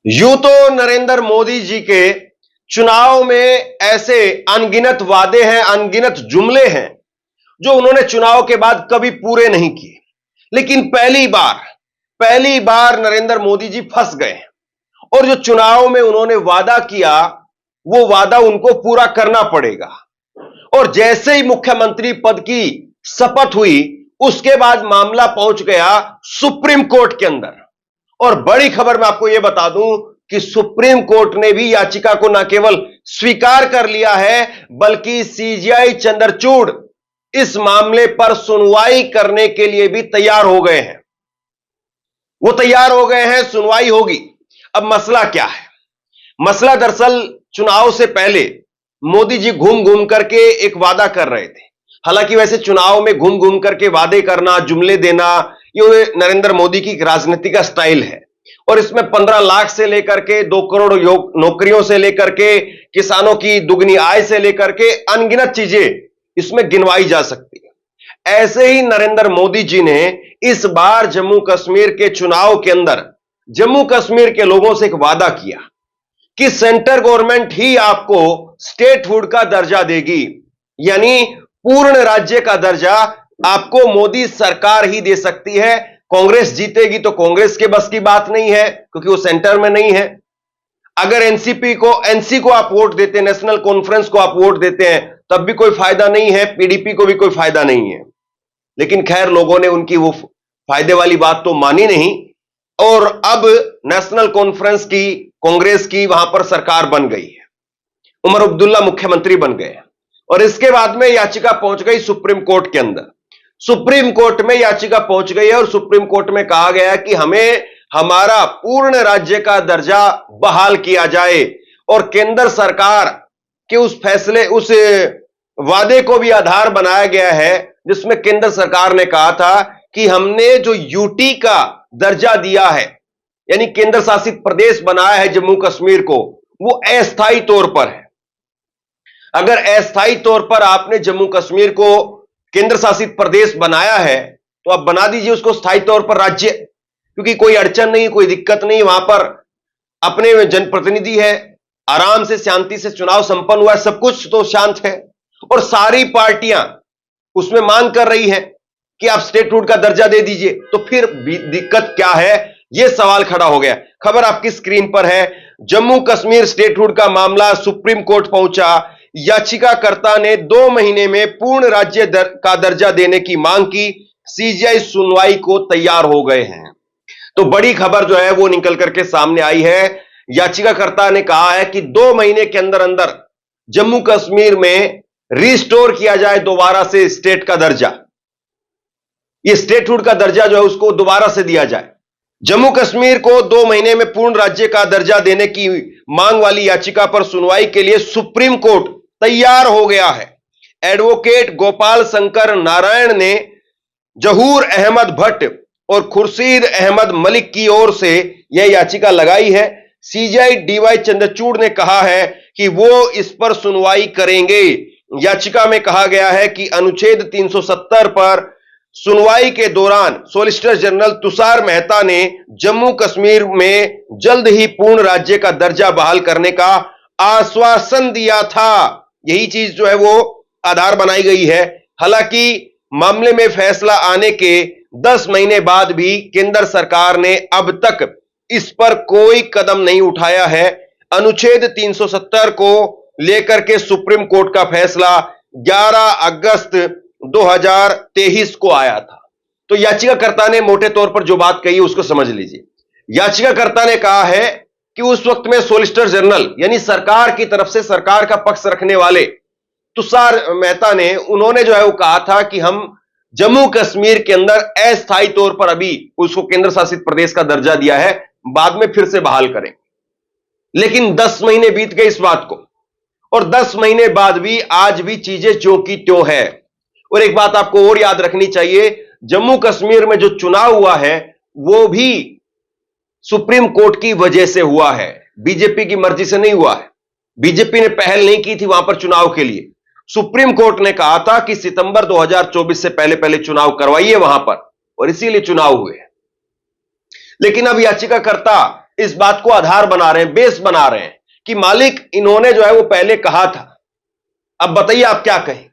यूं तो नरेंद्र मोदी जी के चुनाव में ऐसे अनगिनत वादे हैं, अनगिनत जुमले हैं जो उन्होंने चुनाव के बाद कभी पूरे नहीं किए। लेकिन पहली बार नरेंद्र मोदी जी फंस गए और जो चुनाव में उन्होंने वादा किया वो वादा उनको पूरा करना पड़ेगा। और जैसे ही मुख्यमंत्री पद की शपथ हुई उसके बाद मामला पहुंच गया सुप्रीम कोर्ट के अंदर। और बड़ी खबर मैं आपको यह बता दूं कि सुप्रीम कोर्ट ने भी याचिका को न केवल स्वीकार कर लिया है बल्कि सीजेआई चंद्रचूड़ इस मामले पर सुनवाई करने के लिए भी तैयार हो गए हैं। वो तैयार हो गए हैं, सुनवाई होगी। अब मसला क्या है? मसला दरअसल चुनाव से पहले मोदी जी घूम घूम करके एक वादा कर रहे थे। हालांकि वैसे चुनाव में घूम घूम करके वादे करना, जुमले देना, ये नरेंद्र मोदी की राजनीति का स्टाइल है। और इसमें 15 लाख से लेकर के 2 करोड़ नौकरियों से लेकर के किसानों की दुगनी आय से लेकर के अनगिनत चीजें इसमें गिनवाई जा सकती है। ऐसे ही नरेंद्र मोदी जी ने इस बार जम्मू कश्मीर के चुनाव के अंदर जम्मू कश्मीर के लोगों से एक वादा किया कि सेंट्रल गवर्नमेंट ही आपको स्टेटहुड का दर्जा देगी, यानी पूर्ण राज्य का दर्जा आपको मोदी सरकार ही दे सकती है। कांग्रेस जीतेगी तो कांग्रेस के बस की बात नहीं है क्योंकि वो सेंटर में नहीं है। अगर एनसी को आप वोट देते हैं, नेशनल कॉन्फ्रेंस को आप वोट देते हैं, तब भी कोई फायदा नहीं है, पीडीपी को भी कोई फायदा नहीं है। लेकिन खैर लोगों ने उनकी वो फायदे वाली बात तो मानी नहीं और अब नेशनल कॉन्फ्रेंस की, कांग्रेस की वहां पर सरकार बन गई है। उमर अब्दुल्ला मुख्यमंत्री बन गए और इसके बाद में याचिका पहुंच गई सुप्रीम कोर्ट के अंदर। सुप्रीम कोर्ट में याचिका पहुंच गई है और सुप्रीम कोर्ट में कहा गया कि हमें हमारा पूर्ण राज्य का दर्जा बहाल किया जाए और केंद्र सरकार के उस फैसले, उस वादे को भी आधार बनाया गया है जिसमें केंद्र सरकार ने कहा था कि हमने जो यूटी का दर्जा दिया है, यानी केंद्र शासित प्रदेश बनाया है जम्मू कश्मीर को, वो अस्थायी तौर पर है। अगर अस्थायी तौर पर आपने जम्मू कश्मीर को केंद्र शासित प्रदेश बनाया है तो आप बना दीजिए उसको स्थायी तौर पर राज्य, क्योंकि कोई अड़चन नहीं, कोई दिक्कत नहीं। वहां पर अपने जनप्रतिनिधि है, आराम से शांति से चुनाव संपन्न हुआ है, सब कुछ तो शांत है और सारी पार्टियां उसमें मांग कर रही हैं कि आप स्टेटहुड का दर्जा दे दीजिए। तो फिर दिक्कत क्या है, यह सवाल खड़ा हो गया। खबर आपकी स्क्रीन पर है। जम्मू कश्मीर स्टेटहुड का मामला सुप्रीम कोर्ट पहुंचा। याचिकाकर्ता ने 2 महीने में पूर्ण राज्य का दर्जा देने की मांग की। सीजेआई सुनवाई को तैयार हो गए हैं। तो बड़ी खबर जो है वो निकल करके सामने आई है। याचिकाकर्ता ने कहा है कि 2 महीने के अंदर अंदर जम्मू कश्मीर में रिस्टोर किया जाए दोबारा से स्टेट का दर्जा, ये स्टेटहुड का दर्जा जो है उसको दोबारा से दिया जाए। जम्मू कश्मीर को 2 महीने में पूर्ण राज्य का दर्जा देने की मांग वाली याचिका पर सुनवाई के लिए सुप्रीम कोर्ट तैयार हो गया है। एडवोकेट गोपाल शंकर नारायण ने जहूर अहमद भट्ट और खुर्शीद अहमद मलिक की ओर से यह याचिका लगाई है। सीजेआई डीवाई चंद्रचूड़ ने कहा है कि वो इस पर सुनवाई करेंगे। याचिका में कहा गया है कि अनुच्छेद 370 पर सुनवाई के दौरान सॉलिसिटर जनरल तुषार मेहता ने जम्मू कश्मीर में जल्द ही पूर्ण राज्य का दर्जा बहाल करने का आश्वासन दिया था। यही चीज जो है वो आधार बनाई गई है। हालांकि मामले में फैसला आने के 10 महीने बाद भी केंद्र सरकार ने अब तक इस पर कोई कदम नहीं उठाया है। अनुच्छेद 370 को लेकर के सुप्रीम कोर्ट का फैसला 11 अगस्त 2023 को आया था। तो याचिकाकर्ता ने मोटे तौर पर जो बात कही उसको समझ लीजिए। याचिकाकर्ता ने कहा है कि उस वक्त में सॉलिसिटर जनरल यानी सरकार की तरफ से सरकार का पक्ष रखने वाले तुषार मेहता ने, उन्होंने जो है वो कहा था कि हम जम्मू कश्मीर के अंदर अस्थायी तौर पर अभी उसको केंद्र शासित प्रदेश का दर्जा दिया है, बाद में फिर से बहाल करें। लेकिन 10 महीने बीत गए इस बात को और 10 महीने बाद भी आज भी चीजें ज्यों की त्यों है। और एक बात आपको और याद रखनी चाहिए, जम्मू कश्मीर में जो चुनाव हुआ है वो भी सुप्रीम कोर्ट की वजह से हुआ है, बीजेपी की मर्जी से नहीं हुआ है। बीजेपी ने पहल नहीं की थी वहां पर चुनाव के लिए। सुप्रीम कोर्ट ने कहा था कि सितंबर 2024 से पहले पहले चुनाव करवाइए वहां पर, और इसीलिए चुनाव हुए। लेकिन अब याचिकाकर्ता इस बात को आधार बना रहे हैं, बेस बना रहे हैं कि मालिक इन्होंने जो है वो पहले कहा था, अब बताइए आप क्या कहें।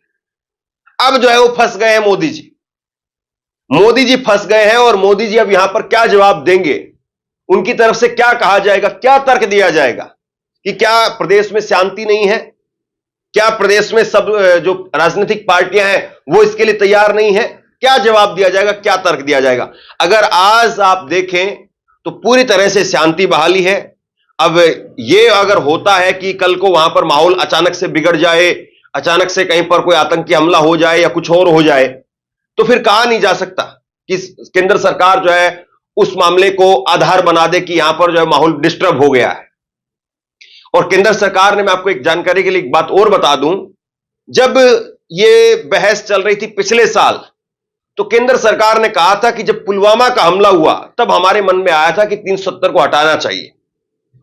अब जो है वो फंस गए हैं मोदी जी। मोदी जी फंस गए हैं और मोदी जी अब यहां पर क्या जवाब देंगे, उनकी तरफ से क्या कहा जाएगा, क्या तर्क दिया जाएगा कि क्या प्रदेश में शांति नहीं है, क्या प्रदेश में सब जो राजनीतिक पार्टियां हैं वो इसके लिए तैयार नहीं है, क्या जवाब दिया जाएगा, क्या तर्क दिया जाएगा। अगर आज आप देखें तो पूरी तरह से शांति बहाली है। अब ये अगर होता है कि कल को वहां पर माहौल अचानक से बिगड़ जाए, अचानक से कहीं पर कोई आतंकी हमला हो जाए या कुछ और हो जाए, तो फिर कहा नहीं जा सकता कि केंद्र सरकार जो है उस मामले को आधार बना दे कि यहां पर जो है माहौल डिस्टर्ब हो गया है। और केंद्र सरकार ने, मैं आपको एक जानकारी के लिए एक बात और बता दूं, जब ये बहस चल रही थी पिछले साल, तो केंद्र सरकार ने कहा था कि जब पुलवामा का हमला हुआ तब हमारे मन में आया था कि 370 को हटाना चाहिए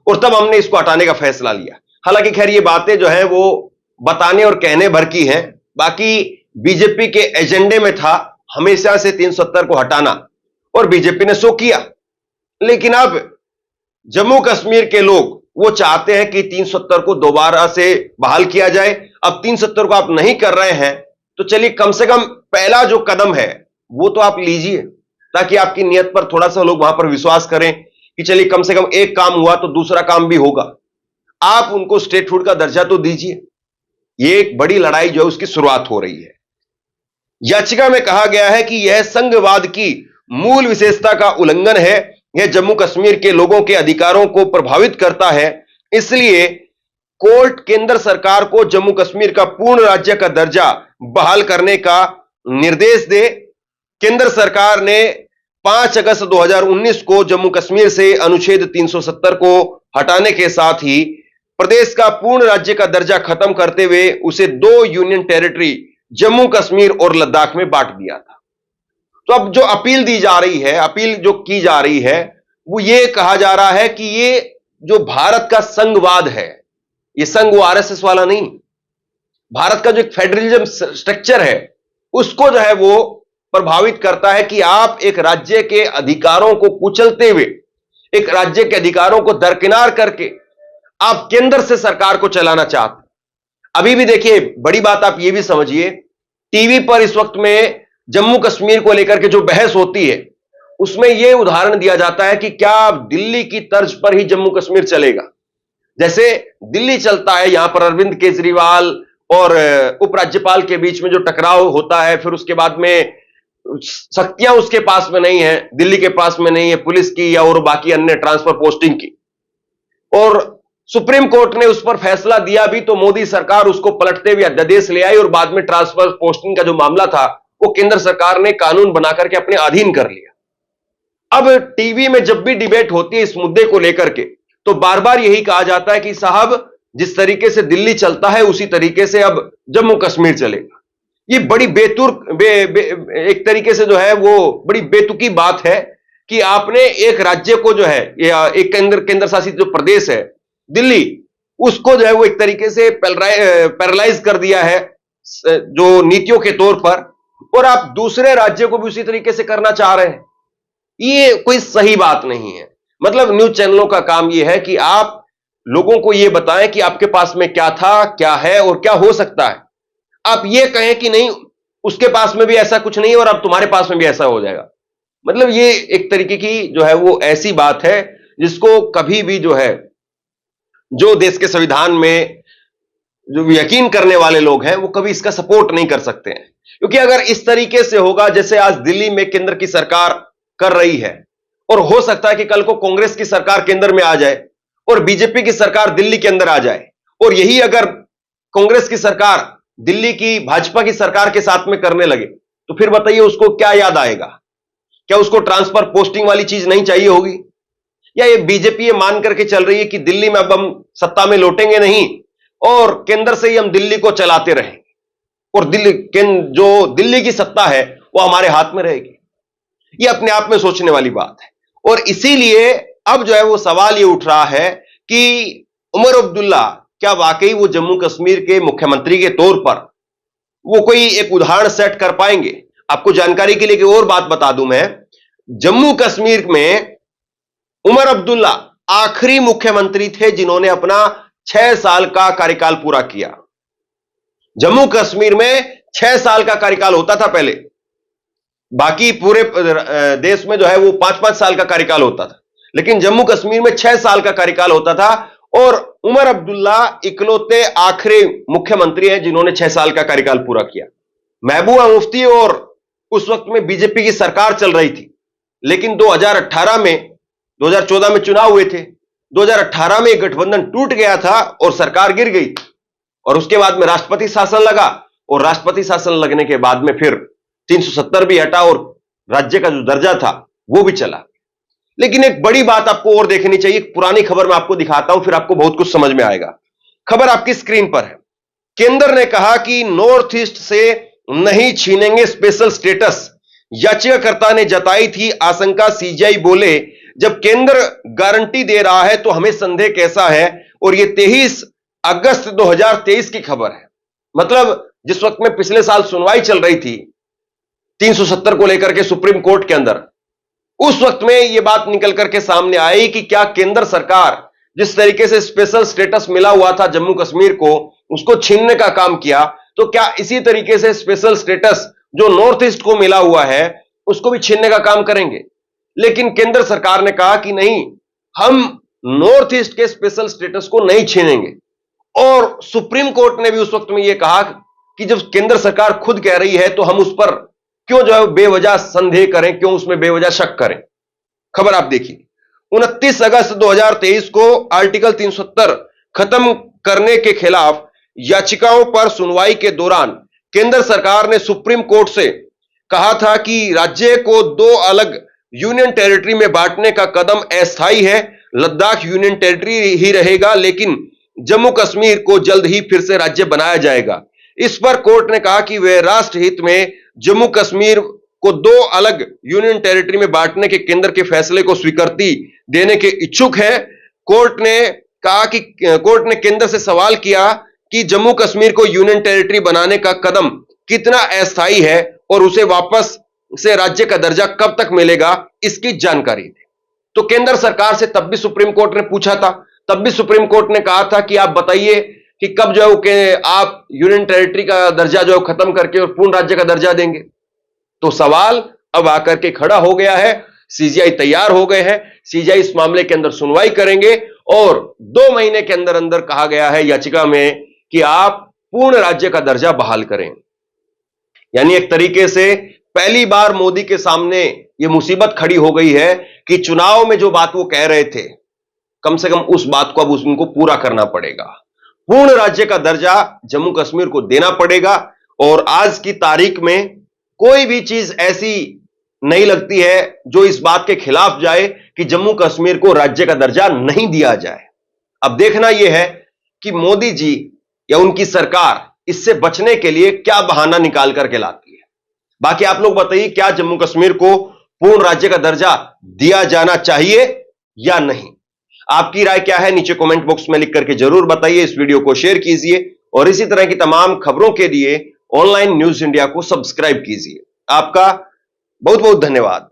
और तब हमने इसको हटाने का फैसला लिया। हालांकि खैर ये बातें जो है वो बताने और कहने भर की हैं, बाकी बीजेपी के एजेंडे में था हमेशा से 370 को हटाना और बीजेपी ने सो किया। लेकिन अब जम्मू कश्मीर के लोग वो चाहते हैं कि 370 को दोबारा से बहाल किया जाए। अब 370 को आप नहीं कर रहे हैं तो चलिए कम से कम पहला जो कदम है वो तो आप लीजिए, ताकि आपकी नियत पर थोड़ा सा लोग वहां पर विश्वास करें कि चलिए कम से कम एक काम हुआ तो दूसरा काम भी होगा। आप उनको स्टेटहुड का दर्जा तो दीजिए। ये एक बड़ी लड़ाई जो है उसकी शुरुआत हो रही है। याचिका में कहा गया है कि यह संघवाद की मूल विशेषता का उल्लंघन है, यह जम्मू कश्मीर के लोगों के अधिकारों को प्रभावित करता है, इसलिए कोर्ट केंद्र सरकार को जम्मू कश्मीर का पूर्ण राज्य का दर्जा बहाल करने का निर्देश दे। केंद्र सरकार ने 5 अगस्त 2019 को जम्मू कश्मीर से अनुच्छेद 370 को हटाने के साथ ही प्रदेश का पूर्ण राज्य का दर्जा खत्म करते हुए उसे 2 यूनियन टेरिटरी जम्मू कश्मीर और लद्दाख में बांट दिया था। तो अब जो अपील दी जा रही है, अपील जो की जा रही है, वो ये कहा जा रहा है कि ये जो भारत का संघवाद है, ये संघ वो आरएसएस वाला नहीं, भारत का जो एक फेडरलिज्म स्ट्रक्चर है उसको जो है वो प्रभावित करता है कि आप एक राज्य के अधिकारों को कुचलते हुए, एक राज्य के अधिकारों को दरकिनार करके आप केंद्र से सरकार को चलाना चाहते। अभी भी देखिए, बड़ी बात आप ये भी समझिए, टीवी पर इस वक्त में जम्मू कश्मीर को लेकर के जो बहस होती है उसमें यह उदाहरण दिया जाता है कि क्या दिल्ली की तर्ज पर ही जम्मू कश्मीर चलेगा। जैसे दिल्ली चलता है, यहां पर अरविंद केजरीवाल और उपराज्यपाल के बीच में जो टकराव होता है, फिर उसके बाद में शक्तियां उसके पास में नहीं है, दिल्ली के पास में नहीं है पुलिस की या और बाकी अन्य ट्रांसफर पोस्टिंग की, और सुप्रीम कोर्ट ने उस पर फैसला दिया भी तो मोदी सरकार उसको पलटते हुए अध्यादेश ले आई और बाद में ट्रांसफर पोस्टिंग का जो मामला था वो केंद्र सरकार ने कानून बनाकर के अपने अधीन कर लिया। अब टीवी में जब भी डिबेट होती है इस मुद्दे को लेकर के तो बार बार यही कहा जाता है कि साहब जिस तरीके से दिल्ली चलता है उसी तरीके से अब जम्मू कश्मीर चलेगा। ये बड़ी एक तरीके से जो है वो बड़ी बेतुकी बात है कि आपने एक राज्य को जो है या एक केंद्र शासित जो प्रदेश है दिल्ली, उसको जो है वो एक तरीके से पैरालाइज कर दिया है जो नीतियों के तौर पर, और आप दूसरे राज्य को भी उसी तरीके से करना चाह रहे हैं। ये कोई सही बात नहीं है। मतलब न्यूज चैनलों का काम यह है कि आप लोगों को यह बताएं कि आपके पास में क्या था, क्या है और क्या हो सकता है। आप ये कहें कि नहीं उसके पास में भी ऐसा कुछ नहीं और अब तुम्हारे पास में भी ऐसा हो जाएगा। मतलब ये एक तरीके की जो है वो ऐसी बात है जिसको कभी भी जो है, जो देश के संविधान में जो यकीन करने वाले लोग हैं वो कभी इसका सपोर्ट नहीं कर सकते हैं। क्योंकि अगर इस तरीके से होगा जैसे आज दिल्ली में केंद्र की सरकार कर रही है, और हो सकता है कि कल को कांग्रेस की सरकार केंद्र में आ जाए और बीजेपी की सरकार दिल्ली के अंदर आ जाए, और यही अगर कांग्रेस की सरकार दिल्ली की भाजपा की सरकार के साथ में करने लगे तो फिर बताइए उसको क्या याद आएगा। क्या उसको ट्रांसफर पोस्टिंग वाली चीज नहीं चाहिए होगी, या ये बीजेपी ये मान करके चल रही है कि दिल्ली में अब हम सत्ता में लौटेंगे नहीं और केंद्र से ही हम दिल्ली को चलाते रहेंगे और जो दिल्ली की सत्ता है वो हमारे हाथ में रहेगी। ये अपने आप में सोचने वाली बात है। और इसीलिए अब जो है वो सवाल ये उठ रहा है कि उमर अब्दुल्ला क्या वाकई वो जम्मू कश्मीर के मुख्यमंत्री के तौर पर वो कोई एक उदाहरण सेट कर पाएंगे। आपको जानकारी के लिए एक और बात बता दूं, मैं जम्मू कश्मीर में उमर अब्दुल्ला आखिरी मुख्यमंत्री थे जिन्होंने अपना 6 साल का कार्यकाल पूरा किया। जम्मू कश्मीर में 6 साल का कार्यकाल होता था पहले, बाकी पूरे देश में जो है वो 5-5 साल का कार्यकाल होता था, लेकिन जम्मू कश्मीर में 6 साल का कार्यकाल होता था। और उमर अब्दुल्ला इकलौते आखिरी मुख्यमंत्री हैं जिन्होंने 6 साल का कार्यकाल पूरा किया। महबूबा मुफ्ती और उस वक्त में बीजेपी की सरकार चल रही थी, लेकिन 2014 में चुनाव हुए थे। 2018 में गठबंधन टूट गया था और सरकार गिर गई, और उसके बाद में राष्ट्रपति शासन लगा, और राष्ट्रपति शासन लगने के बाद में फिर 370 भी हटा और राज्य का जो दर्जा था वो भी चला। लेकिन एक बड़ी बात आपको और देखनी चाहिए, पुरानी खबर मैं आपको दिखाता हूं, फिर आपको बहुत कुछ समझ में आएगा। खबर आपकी स्क्रीन पर है। केंद्र ने कहा कि नॉर्थ ईस्ट से नहीं छीनेंगे स्पेशल स्टेटस, याचिकाकर्ता ने जताई थी आशंका। सीजीआई बोले, जब केंद्र गारंटी दे रहा है तो हमें संदेह कैसा है। और यह 23 अगस्त 2023 की खबर है। मतलब जिस वक्त में पिछले साल सुनवाई चल रही थी 370 को लेकर के सुप्रीम कोर्ट के अंदर, उस वक्त में यह बात निकल करके सामने आई कि क्या केंद्र सरकार जिस तरीके से स्पेशल स्टेटस मिला हुआ था जम्मू कश्मीर को, उसको छीनने का काम किया, तो क्या इसी तरीके से स्पेशल स्टेटस जो नॉर्थ ईस्ट को मिला हुआ है उसको भी छीनने का काम करेंगे। लेकिन केंद्र सरकार ने कहा कि नहीं, हम नॉर्थ ईस्ट के स्पेशल स्टेटस को नहीं छीनेंगे। और सुप्रीम कोर्ट ने भी उस वक्त में यह कहा कि जब केंद्र सरकार खुद कह रही है तो हम उस पर क्यों जो है बेवजह संदेह करें, क्यों उसमें बेवजह शक करें। खबर आप देखिए, 29 अगस्त 2023 को आर्टिकल 370 खत्म करने के खिलाफ याचिकाओं पर सुनवाई के दौरान केंद्र सरकार ने सुप्रीम कोर्ट से कहा था कि राज्य को 2 अलग यूनियन टेरिटरी में बांटने का कदम अस्थायी है। लद्दाख यूनियन टेरिटरी ही रहेगा, लेकिन जम्मू कश्मीर को जल्द ही फिर से राज्य बनाया जाएगा। इस पर कोर्ट ने कहा कि वे राष्ट्र हित में जम्मू कश्मीर को 2 अलग यूनियन टेरिटरी में बांटने के केंद्र के फैसले को स्वीकृति देने के इच्छुक है। कोर्ट ने कहा कि कोर्ट ने केंद्र से सवाल किया कि जम्मू कश्मीर को यूनियन टेरिटरी बनाने का कदम कितना अस्थायी है और उसे वापस से राज्य का दर्जा कब तक मिलेगा, इसकी जानकारी दी। तो केंद्र सरकार से तब भी सुप्रीम कोर्ट ने पूछा था, तब भी सुप्रीम कोर्ट ने कहा था कि आप बताइए कि कब जो है आप यूनियन टेरिटरी का दर्जा जो खत्म करके और पूर्ण राज्य का दर्जा देंगे। तो सवाल अब आकर के खड़ा हो गया है। सीजीआई तैयार हो गए हैं, सीजीआई इस मामले के अंदर सुनवाई करेंगे और 2 महीने के अंदर अंदर कहा गया है याचिका में कि आप पूर्ण राज्य का दर्जा बहाल करें। यानी एक तरीके से पहली बार मोदी के सामने यह मुसीबत खड़ी हो गई है कि चुनाव में जो बात वो कह रहे थे, कम से कम उस बात को अब उनको पूरा करना पड़ेगा। पूर्ण राज्य का दर्जा जम्मू कश्मीर को देना पड़ेगा। और आज की तारीख में कोई भी चीज ऐसी नहीं लगती है जो इस बात के खिलाफ जाए कि जम्मू कश्मीर को राज्य का दर्जा नहीं दिया जाए। अब देखना यह है कि मोदी जी या उनकी सरकार इससे बचने के लिए क्या बहाना निकाल करके लाती है। बाकी आप लोग बताइए, क्या जम्मू कश्मीर को पूर्ण राज्य का दर्जा दिया जाना चाहिए या नहीं? आपकी राय क्या है नीचे कमेंट बॉक्स में लिख करके जरूर बताइए। इस वीडियो को शेयर कीजिए और इसी तरह की तमाम खबरों के लिए ऑनलाइन न्यूज इंडिया को सब्सक्राइब कीजिए। आपका बहुत बहुत धन्यवाद।